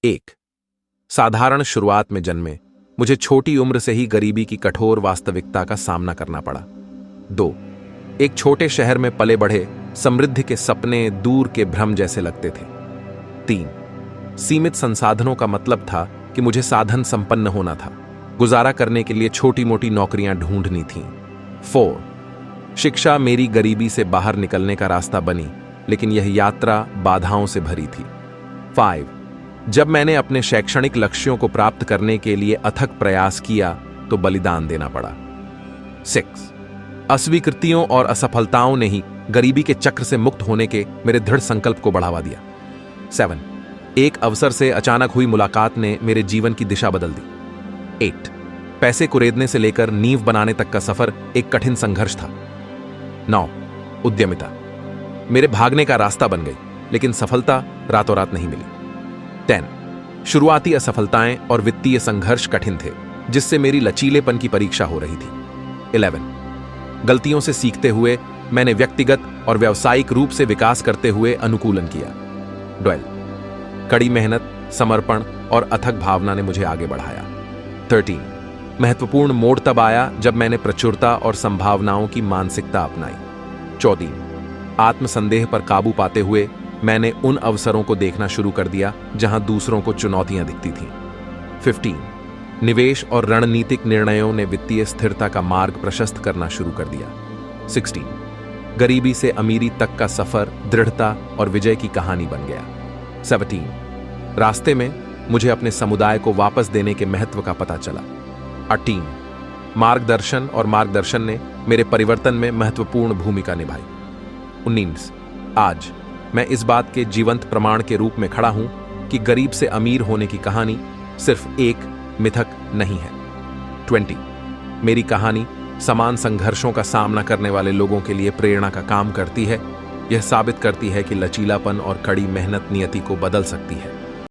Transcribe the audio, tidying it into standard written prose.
1। साधारण शुरुआत में जन्मे, मुझे छोटी उम्र से ही गरीबी की कठोर वास्तविकता का सामना करना पड़ा। 2। एक छोटे शहर में पले बढ़े, समृद्धि के सपने दूर के भ्रम जैसे लगते थे। 3। सीमित संसाधनों का मतलब था कि मुझे साधन संपन्न होना था, गुजारा करने के लिए छोटी मोटी नौकरियां ढूंढनी थीं। 4। शिक्षा मेरी गरीबी से बाहर निकलने का रास्ता बनी, लेकिन यह यात्रा बाधाओं से भरी थी। 5। जब मैंने अपने शैक्षणिक लक्ष्यों को प्राप्त करने के लिए अथक प्रयास किया तो बलिदान देना पड़ा। 6। अस्वीकृतियों और असफलताओं ने ही गरीबी के चक्र से मुक्त होने के मेरे दृढ़ संकल्प को बढ़ावा दिया। 7। एक अवसर से अचानक हुई मुलाकात ने मेरे जीवन की दिशा बदल दी। 8। पैसे कुरेदने से लेकर नींव बनाने तक का सफर एक कठिन संघर्ष था। 9। उद्यमिता मेरे भागने का रास्ता बन गई, लेकिन सफलता रातों रात नहीं मिली। 10। शुरुआती असफलताएं और वित्तीय संघर्ष कठिन थे, जिससे मेरी लचीलेपन की परीक्षा हो रही थी। 11। गलतियों से सीखते हुए मैंने व्यक्तिगत और व्यावसायिक रूप से विकास करते हुए अनुकूलन किया। 12। कड़ी मेहनत, समर्पण और अथक भावना ने मुझे आगे बढ़ाया। 13। महत्वपूर्ण मोड़ तब आया जब मैंने प्रचुरता और संभावनाओं की मानसिकता अपनाई। 14। आत्मसंदेह पर काबू पाते हुए मैंने उन अवसरों को देखना शुरू कर दिया जहां दूसरों को चुनौतियां दिखती थीं। 15। निवेश और रणनीतिक निर्णयों ने वित्तीय स्थिरता का मार्ग प्रशस्त करना शुरू कर दिया। 16। गरीबी से अमीरी तक का सफर दृढ़ता और विजय की कहानी बन गया। 17। रास्ते में मुझे अपने समुदाय को वापस देने के महत्व का पता चला। 18। मार्गदर्शन ने मेरे परिवर्तन में महत्वपूर्ण भूमिका निभाई। 19। आज मैं इस बात के जीवंत प्रमाण के रूप में खड़ा हूं कि गरीब से अमीर होने की कहानी सिर्फ एक मिथक नहीं है। 20। मेरी कहानी समान संघर्षों का सामना करने वाले लोगों के लिए प्रेरणा का काम करती है। यह साबित करती है कि लचीलापन और कड़ी मेहनत नियति को बदल सकती है।